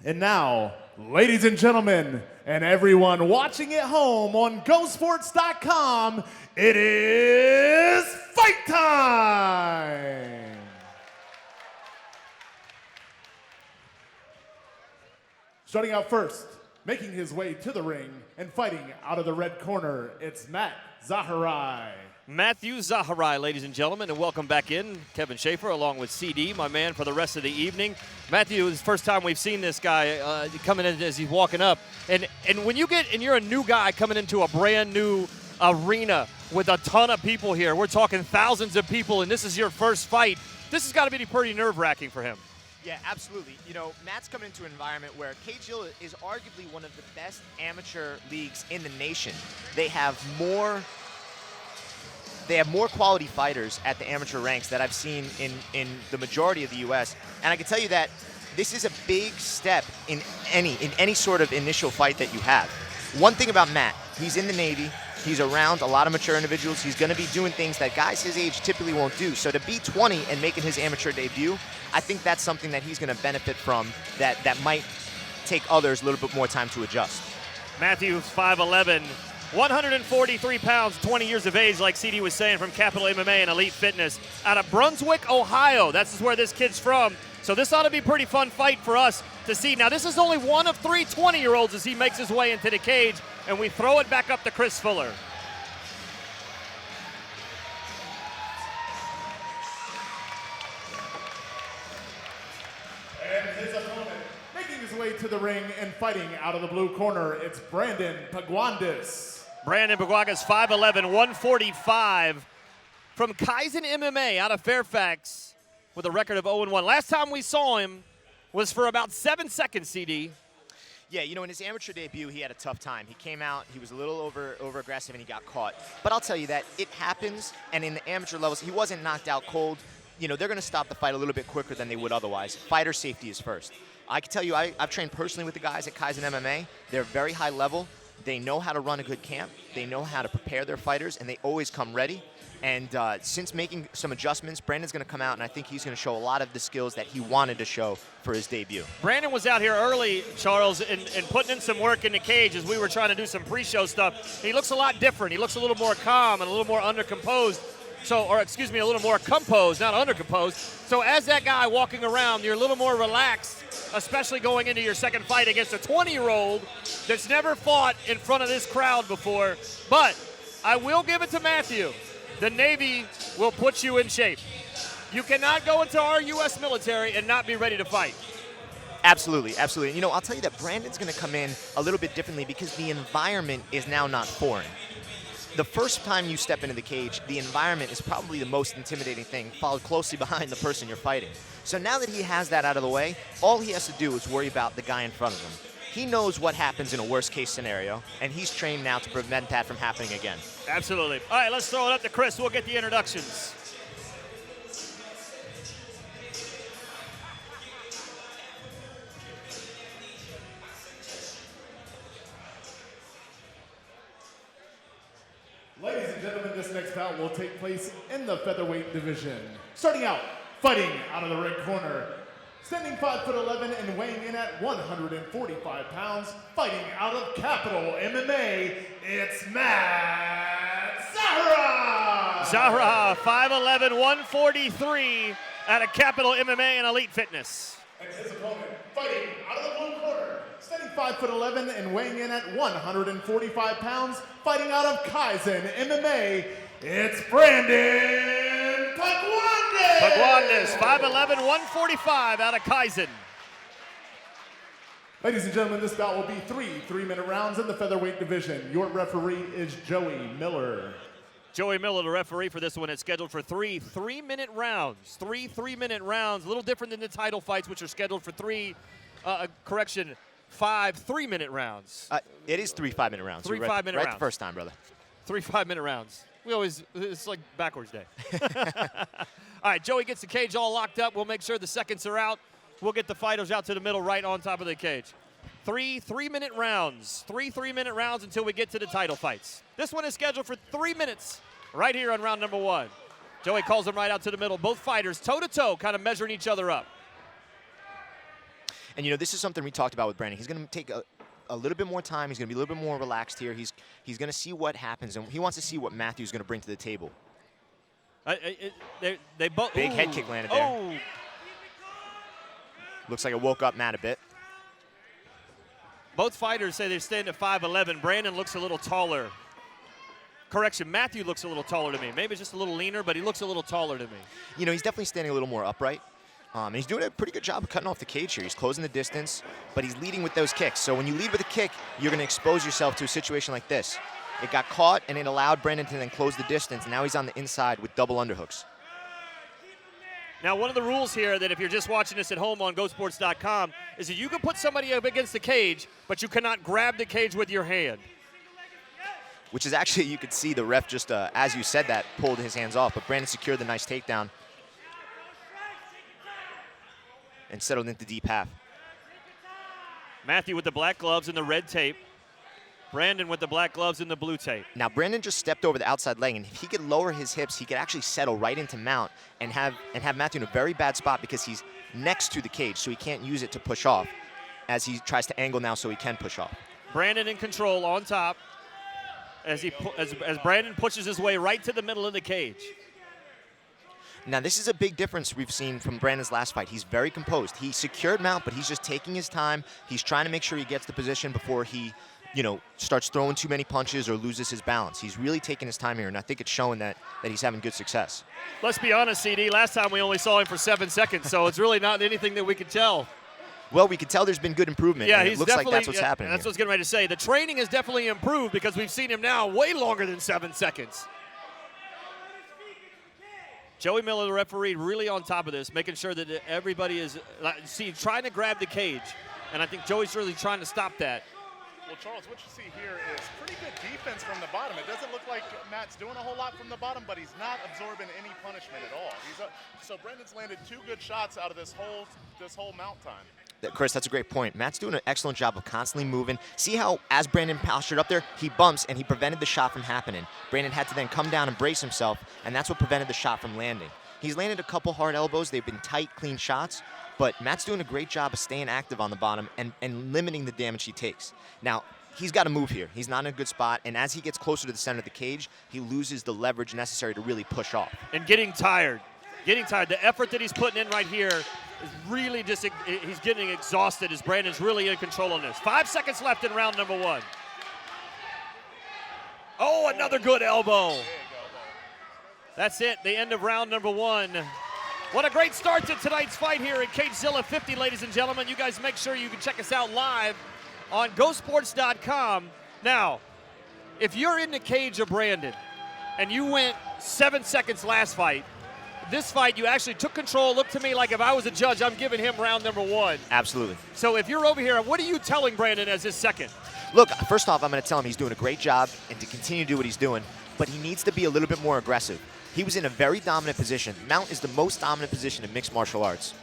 And now, ladies and gentlemen, and everyone watching at home on GoSports.com, it is fight time! Starting out first, making his way to the ring and fighting out of the red corner, it's Matt Zahorai. Matthew Zahorai, ladies and gentlemen, and welcome back in. Kevin Schaefer along with CD, my man, for the rest of the evening. Matthew, it's the first time we've seen this guy coming in as he's walking up. And when you're a new guy coming into a brand new arena with a ton of people here, we're talking thousands of people, and this is your first fight. This has got to be pretty nerve-wracking for him. Yeah, absolutely. You know, Matt's coming into an environment where CageZilla is arguably one of the best amateur leagues in the nation. They have more quality fighters at the amateur ranks that I've seen in the majority of the U.S. And I can tell you that this is a big step in any sort of initial fight that you have. One thing about Matt, he's in the Navy. He's around a lot of mature individuals. He's going to be doing things that guys his age typically won't do. So to be 20 and making his amateur debut, I think that's something that he's going to benefit from that might take others a little bit more time to adjust. Matthew's 5'11", 143 pounds, 20 years of age, like CD was saying, from Capital MMA and Elite Fitness out of Brunswick, Ohio. That's where this kid's from. So this ought to be a pretty fun fight for us to see. Now, this is only one of three 20-year-olds as he makes his way into the cage, and we throw it back up to Chris Fuller. And his opponent, making his way to the ring and fighting out of the blue corner, it's Brandon Paguandas. Brandon Paguandas, 5'11", 145, from CageZilla MMA out of Fairfax with a record of 0-1. Last time we saw him was for about 7 seconds, CD. Yeah, you know, in his amateur debut, he had a tough time. He came out, he was a little over-aggressive, and he got caught. But I'll tell you that it happens, and in the amateur levels, he wasn't knocked out cold. You know, they're going to stop the fight a little bit quicker than they would otherwise. Fighter safety is first. I can tell you, I've trained personally with the guys at CageZilla MMA. They're very high level. They know how to run a good camp. They know how to prepare their fighters, and they always come ready. And since making some adjustments, Brandon's going to come out, and I think he's going to show a lot of the skills that he wanted to show for his debut. Brandon was out here early, Charles, and putting in some work in the cage as we were trying to do some pre-show stuff. He looks a lot different. He looks a little more calm and a little more undercomposed. A little more composed, not undercomposed. So as that guy walking around, you're a little more relaxed, especially going into your second fight against a 20-year-old that's never fought in front of this crowd before. But I will give it to Matthew. The Navy will put you in shape. You cannot go into our U.S. military and not be ready to fight. Absolutely, absolutely. You know, I'll tell you that Brandon's going to come in a little bit differently because the environment is now not foreign. The first time you step into the cage, the environment is probably the most intimidating thing, followed closely behind the person you're fighting. So now that he has that out of the way, all he has to do is worry about the guy in front of him. He knows what happens in a worst-case scenario, and he's trained now to prevent that from happening again. Absolutely. All right, let's throw it up to Chris. We'll get the introductions. Ladies and gentlemen, this next bout will take place in the featherweight division. Starting out, fighting out of the red corner, standing 5'11" and weighing in at 145 pounds, fighting out of Capital MMA, it's Matt Zahorai! Zahorai, 5'11", 143, out of Capital MMA and Elite Fitness. And his opponent, fighting out of the blue corner, standing 5'11" and weighing in at 145 pounds, fighting out of CageZilla MMA, it's Brandon Paguandas! Paguandas, 5'11", 145, out of CageZilla. Ladies and gentlemen, this bout will be three-minute rounds in the featherweight division. Your referee is Joey Miller. Joey Miller, the referee for this one, is scheduled for three-minute rounds. Three-minute rounds, a little different than the title fights, which are scheduled for five 3-minute rounds. It is 3 5-minute rounds. Three You're 5-minute rounds. Right the first time, brother. 3 5-minute rounds. It's like backwards day. All right, Joey gets the cage all locked up. We'll make sure the seconds are out. We'll get the fighters out to the middle right on top of the cage. Three-minute rounds. Three 3-minute rounds until we get to the title fights. This one is scheduled for 3 minutes right here on round number 1. Joey calls them right out to the middle. Both fighters toe-to-toe kind of measuring each other up. And, you know, this is something we talked about with Brandon. He's going to take a little bit more time. He's going to be a little bit more relaxed here. He's going to see what happens, and he wants to see what Matthew's going to bring to the table. They both big head kick landed there. Oh. Looks like it woke up Matt a bit. Both fighters say they stand at 5'11". Brandon looks a little taller. Correction, Matthew looks a little taller to me. Maybe just a little leaner, but he looks a little taller to me. You know, he's definitely standing a little more upright. And he's doing a pretty good job of cutting off the cage here. He's closing the distance, but he's leading with those kicks. So when you lead with a kick, you're going to expose yourself to a situation like this. It got caught, and it allowed Brandon to then close the distance. And now he's on the inside with double underhooks. Now, one of the rules here that if you're just watching this at home on GoSports.com is that you can put somebody up against the cage, but you cannot grab the cage with your hand. Which is actually, you could see the ref just, as you said that, pulled his hands off. But Brandon secured the nice takedown and settled into deep half. Matthew with the black gloves and the red tape. Brandon with the black gloves and the blue tape. Now, Brandon just stepped over the outside leg, and if he could lower his hips, he could actually settle right into mount and have Matthew in a very bad spot because he's next to the cage, so he can't use it to push off as he tries to angle now so he can push off. Brandon in control on top as Brandon pushes his way right to the middle of the cage. Now, this is a big difference we've seen from Brandon's last fight. He's very composed. He secured mount, but he's just taking his time. He's trying to make sure he gets the position before he starts throwing too many punches or loses his balance. He's really taking his time here, and I think it's showing that he's having good success. Let's be honest, CD, last time we only saw him for 7 seconds, so it's really not anything that we could tell. Well, we can tell there's been good improvement, yeah, and it looks like that's what's happening. That's what I was getting ready to say. The training has definitely improved because we've seen him now way longer than 7 seconds. Joey Miller, the referee, really on top of this, making sure that everybody is trying to grab the cage, and I think Joey's really trying to stop that. Well, Charles, what you see here is pretty good defense from the bottom. It doesn't look like Matt's doing a whole lot from the bottom, but he's not absorbing any punishment at all. So Brandon's landed 2 good shots out of this whole mount time. Chris, that's a great point. Matt's doing an excellent job of constantly moving. See how, as Brandon postured up there, he bumps and he prevented the shot from happening. Brandon had to then come down and brace himself, and that's what prevented the shot from landing. He's landed a couple hard elbows. They've been tight, clean shots, but Matt's doing a great job of staying active on the bottom and limiting the damage he takes. Now, he's got to move here. He's not in a good spot, and as he gets closer to the center of the cage, he loses the leverage necessary to really push off. And getting tired. The effort that he's putting in right here is really just, he's getting exhausted as Brandon's really in control on this. 5 seconds left in round number 1. Oh, another good elbow. That's it, the end of round number 1. What a great start to tonight's fight here at CageZilla 50, ladies and gentlemen. You guys make sure you can check us out live on GoSports.com. Now, if you're in the cage of Brandon and you went 7 seconds last fight, this fight you actually took control. Looked to me like if I was a judge, I'm giving him round number 1. Absolutely. So if you're over here, what are you telling Brandon as his second? Look, first off, I'm going to tell him he's doing a great job and to continue to do what he's doing, but he needs to be a little bit more aggressive. He was in a very dominant position. Mount is the most dominant position in mixed martial arts.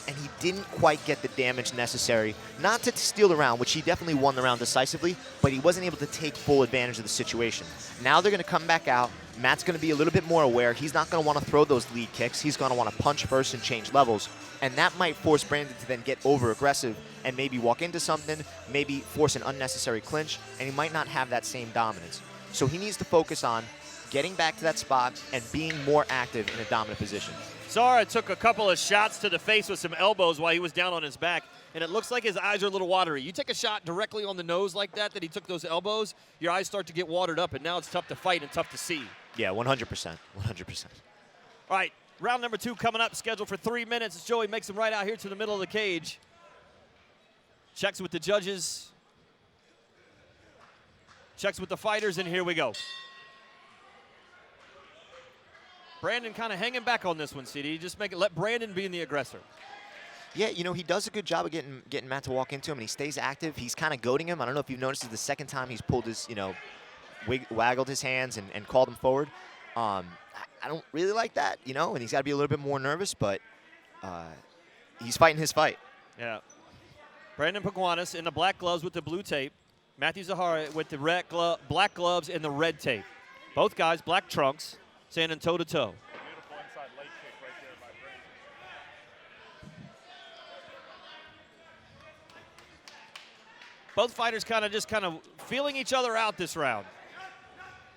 And he didn't quite get the damage necessary, not to steal the round, which he definitely won the round decisively, but he wasn't able to take full advantage of the situation. Now they're going to come back out. Matt's going to be a little bit more aware. He's not going to want to throw those lead kicks. He's going to want to punch first and change levels. And that might force Brandon to then get over-aggressive and maybe walk into something, maybe force an unnecessary clinch, and he might not have that same dominance. So he needs to focus on getting back to that spot and being more active in a dominant position. Zara took a couple of shots to the face with some elbows while he was down on his back, and it looks like his eyes are a little watery. You take a shot directly on the nose like that he took those elbows, your eyes start to get watered up, and now it's tough to fight and tough to see. Yeah, 100%, 100%. All right, round number 2 coming up, scheduled for 3 minutes. As Joey makes him right out here to the middle of the cage. Checks with the judges. Checks with the fighters, and here we go. Brandon kind of hanging back on this one, CD. Just let Brandon be the aggressor. Yeah, he does a good job of getting Matt to walk into him, and he stays active. He's kind of goading him. I don't know if you've noticed, it's the second time he's pulled his, waggled his hands and called him forward. I don't really like that, and he's got to be a little bit more nervous, but he's fighting his fight. Yeah. Brandon Paguandas in the black gloves with the blue tape. Matthew Zahorai with the black gloves and the red tape. Both guys, black trunks, standing toe-to-toe. Beautiful inside leg kick right there by Both fighters kind of feeling each other out this round.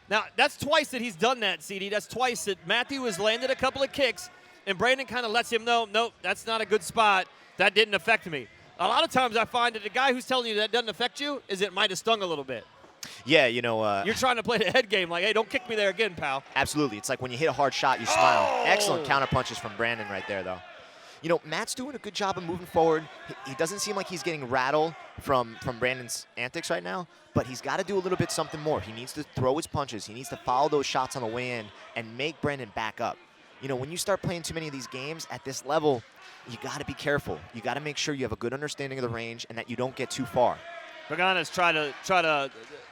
Now, that's twice that he's done that, CD. That's twice that Matthew has landed a couple of kicks, and Brandon kind of lets him know, nope, that's not a good spot. That didn't affect me. A lot of times I find that the guy who's telling you that doesn't affect you is it might have stung a little bit. Yeah, you know. You're trying to play the head game like, hey, don't kick me there again, pal. Absolutely. It's like when you hit a hard shot, you smile. Excellent counter punches from Brandon right there, though. You know, Matt's doing a good job of moving forward. He doesn't seem like he's getting rattled from Brandon's antics right now, but he's got to do a little bit something more. He needs to throw his punches. He needs to follow those shots on the way in and make Brandon back up. You know, when you start playing too many of these games at this level, you got to be careful. You got to make sure you have a good understanding of the range and that you don't get too far. Paguandas tried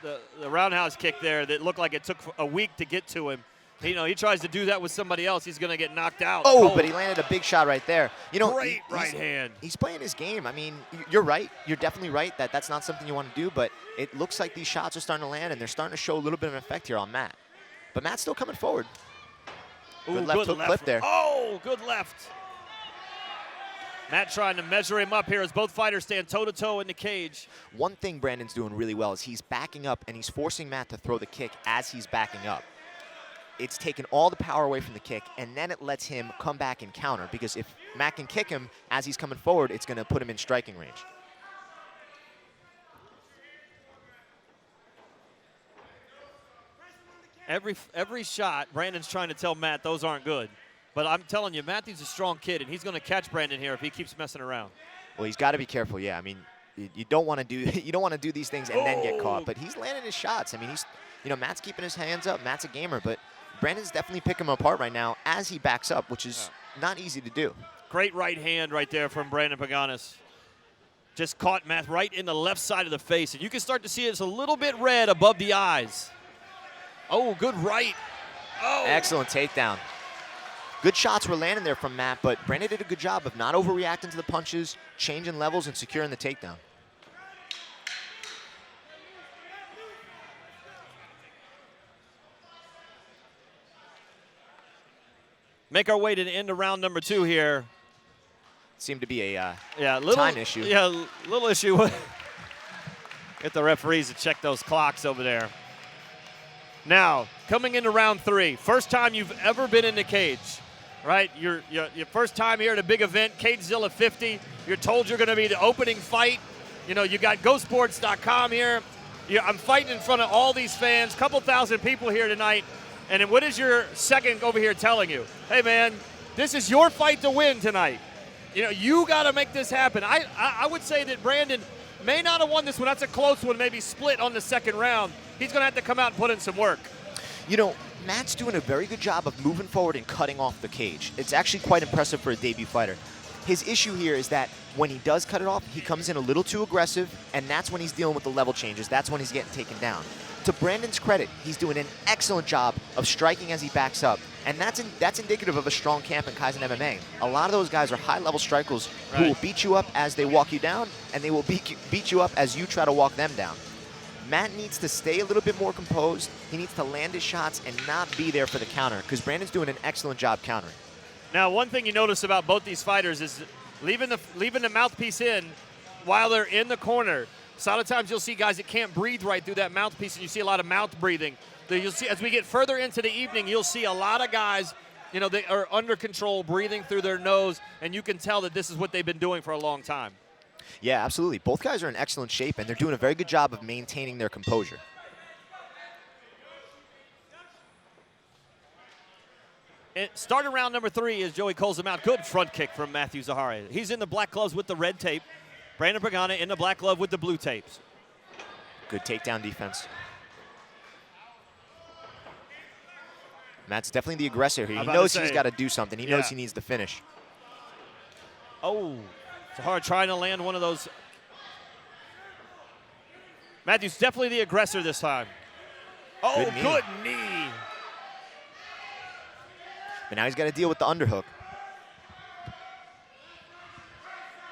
the roundhouse kick there that looked like it took a week to get to him. You know, he tries to do that with somebody else, he's going to get knocked out. Oh, but he landed a big shot right there. You know, great right hand. He's playing his game. I mean, you're right. You're definitely right that that's not something you want to do, but it looks like these shots are starting to land, and they're starting to show a little bit of an effect here on Matt. But Matt's still coming forward. Good left hook clip there. Oh, good left. Matt trying to measure him up here as both fighters stand toe-to-toe in the cage. One thing Brandon's doing really well is he's backing up, and he's forcing Matt to throw the kick as he's backing up. It's taken all the power away from the kick, and then it lets him come back and counter, because if Matt can kick him as he's coming forward, it's going to put him in striking range. Every shot, Brandon's trying to tell Matt those aren't good. But I'm telling you, Matthew's a strong kid, and he's going to catch Brandon here if he keeps messing around. Well, he's got to be careful. Yeah, I mean, you don't want to do these things and then get caught. But he's landing his shots. I mean, Matt's keeping his hands up. Matt's a gamer, but Brandon's definitely picking him apart right now as he backs up, which is not easy to do. Great right hand right there from Brandon Paguandas. Just caught Matt right in the left side of the face, and you can start to see it's a little bit red above the eyes. Oh, good right. Oh. Excellent takedown. Good shots were landing there from Matt, but Brandon did a good job of not overreacting to the punches, changing levels, and securing the takedown. Make our way to the end of round number 2 here. Seemed to be a time issue. Yeah, little issue. Get the referees to check those clocks over there. Now, coming into round 3, first time you've ever been in the cage, right? Your first time here at a big event, CageZilla 50. You're told you're going to be the opening fight. You know, you got GoSports.com here. I'm fighting in front of all these fans, couple thousand people here tonight. And then what is your second over here telling you? Hey, man, this is your fight to win tonight. You know, you got to make this happen. I would say that Brandon may not have won this one. That's a close one, maybe split on the second round. He's going to have to come out and put in some work. You know, Matt's doing a very good job of moving forward and cutting off the cage. It's actually quite impressive for a debut fighter. His issue here is that when he does cut it off, he comes in a little too aggressive, and that's when he's dealing with the level changes. That's when he's getting taken down. To Brandon's credit, he's doing an excellent job of striking as he backs up, and that's indicative of a strong camp in Kaizen MMA. A lot of those guys are high-level strikers who will beat you up as they walk you down, and they will beat you up as you try to walk them down. Matt needs to stay a little bit more composed. He needs to land his shots and not be there for the counter, because Brandon's doing an excellent job countering. Now, one thing you notice about both these fighters is leaving the mouthpiece in while they're in the corner. So a lot of times you'll see guys that can't breathe right through that mouthpiece, and you see a lot of mouth breathing. You'll see as we get further into the evening, you'll see a lot of guys, you know, they are under control, breathing through their nose, and you can tell that this is what they've been doing for a long time. Yeah, absolutely. Both guys are in excellent shape, and they're doing a very good job of maintaining their composure. Starting round number 3 as Joey calls him out. Good front kick from Matthew Zahorai. He's in the black gloves with the red tape. Brandon Paguandas in the black glove with the blue tapes. Good takedown defense. Matt's definitely the aggressor here. He knows he's got to do something. He knows he needs to finish. Oh, Zahorai trying to land one of those. Matthew's definitely the aggressor this time. Oh, good knee. But now he's got to deal with the underhook.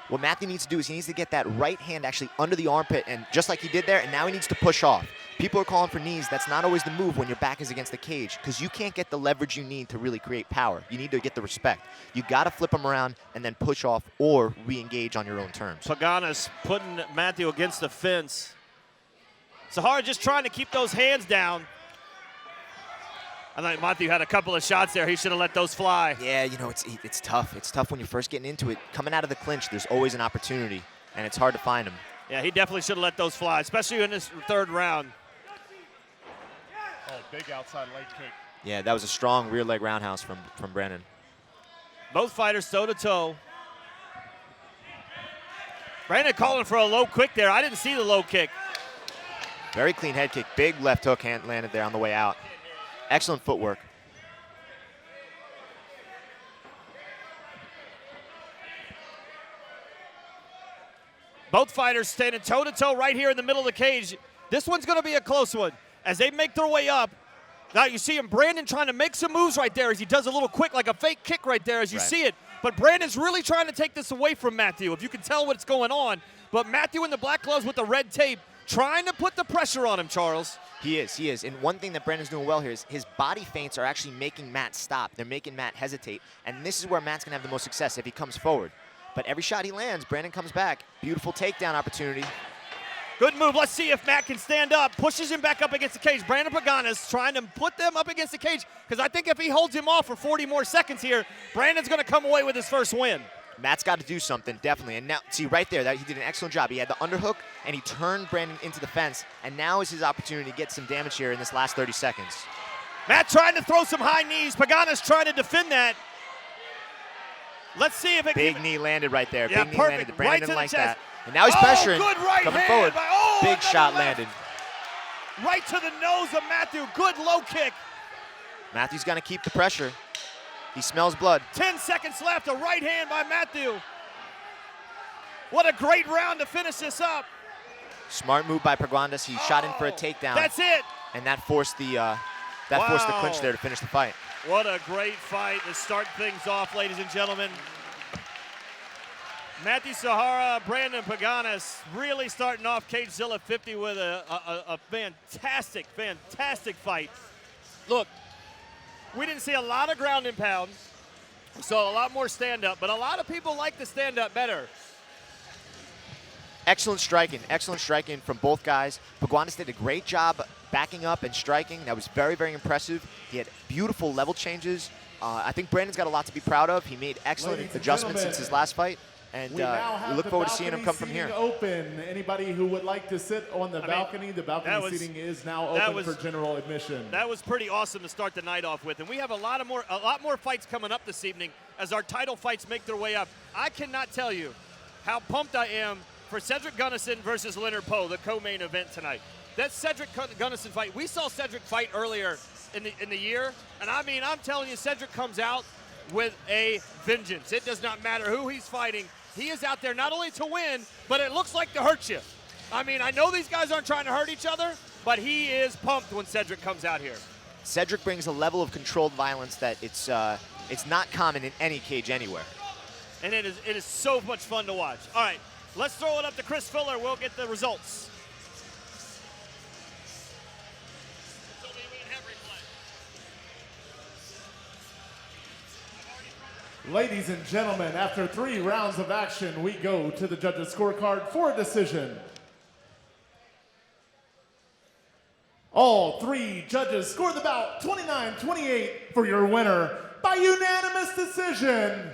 What Matthew needs to do is he needs to get that right hand actually under the armpit, and just like he did there, and now he needs to push off. People are calling for knees. That's not always the move when your back is against the cage, because you can't get the leverage you need to really create power. You need to get the respect. You got to flip him around and then push off or re-engage on your own terms. Paguandas putting Matthew against the fence. Zahorai just trying to keep those hands down. I think Matthew had a couple of shots there. He should have let those fly. Yeah, you know, it's tough. It's tough when you're first getting into it. Coming out of the clinch, there's always an opportunity, and it's hard to find them. Yeah, he definitely should have let those fly, especially in this third round. Oh, big outside leg kick. Yeah, that was a strong rear leg roundhouse from Brandon. Both fighters toe-to-toe. Brandon calling for a low kick there. I didn't see the low kick. Very clean head kick. Big left hook hand landed there on the way out. Excellent footwork. Both fighters standing toe-to-toe right here in the middle of the cage. This one's going to be a close one. As they make their way up, now you see him, Brandon trying to make some moves right there as he does a little quick, like a fake kick right there as you see it. But Brandon's really trying to take this away from Matthew, if you can tell what's going on. But Matthew in the black gloves with the red tape, trying to put the pressure on him, Charles. He is. And one thing that Brandon's doing well here is his body feints are actually making Matt stop. They're making Matt hesitate. And this is where Matt's going to have the most success if he comes forward. But every shot he lands, Brandon comes back. Beautiful takedown opportunity. Good move. Let's see if Matt can stand up. Pushes him back up against the cage. Brandon Paguandas trying to put them up against the cage, because I think if he holds him off for 40 more seconds here, Brandon's going to come away with his first win. Matt's got to do something, definitely. And now, see right there, that he did an excellent job. He had the underhook, and he turned Brandon into the fence. And now is his opportunity to get some damage here in this last 30 seconds. Matt trying to throw some high knees. Paguandas trying to defend that. Let's see if it Big knee landed right there. Yeah, big knee perfect. landed. Brandon Right to didn't the like chest. that. And now he's pressuring. Good right coming hand forward. Big another shot left. landed. Right to the nose of Matthew. Good low kick. Matthew's going to keep the pressure. He smells blood. 10 seconds left. A right hand by Matthew. What a great round to finish this up. Smart move by Paguandas. He shot in for a takedown. That's it. And that forced the clinch there to finish the fight. What a great fight to start things off, ladies and gentlemen. Matthew Zahorai, Brandon Paguandas really starting off CageZilla 50 with a fantastic, fantastic fight. Look, we didn't see a lot of ground and pound, so a lot more stand-up, but a lot of people like the stand-up better. Excellent striking from both guys. Paguandas did a great job backing up and striking. That was very, very impressive. He had beautiful level changes. I think Brandon's got a lot to be proud of. He made excellent adjustments since his last fight. And we look forward to seeing him come from here. Open. Anybody who would like to sit on the balcony, the balcony seating is now open for general admission. That was pretty awesome to start the night off with, and we have a lot more fights coming up this evening as our title fights make their way up. I cannot tell you how pumped I am for Cedric Gunnison versus Leonard Poe, the co-main event tonight. That Cedric Gunnison fight, we saw Cedric fight earlier in the year, and I mean, I'm telling you, Cedric comes out with a vengeance. It does not matter who he's fighting. He is out there not only to win, but it looks like to hurt you. I mean, I know these guys aren't trying to hurt each other, but he is pumped when Cedric comes out here. Cedric brings a level of controlled violence that it's not common in any cage anywhere. And it is so much fun to watch. All right, let's throw it up to Chris Fuller. We'll get the results. Ladies and gentlemen, after 3 rounds of action, we go to the judges' scorecard for a decision. All 3 judges scored the bout 29-28 for your winner by unanimous decision.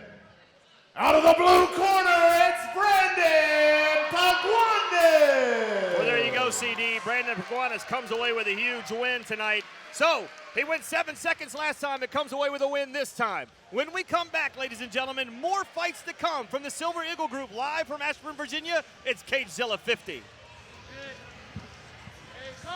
Out of the blue corner, it's Brandon Paguandas. Well, there you go, CD. Brandon Paguandas comes away with a huge win tonight. So, he went 7 seconds last time. It comes away with a win this time. When we come back, ladies and gentlemen, more fights to come from the Silver Eagle Group live from Ashburn, Virginia. It's CageZilla 50. Hey, go!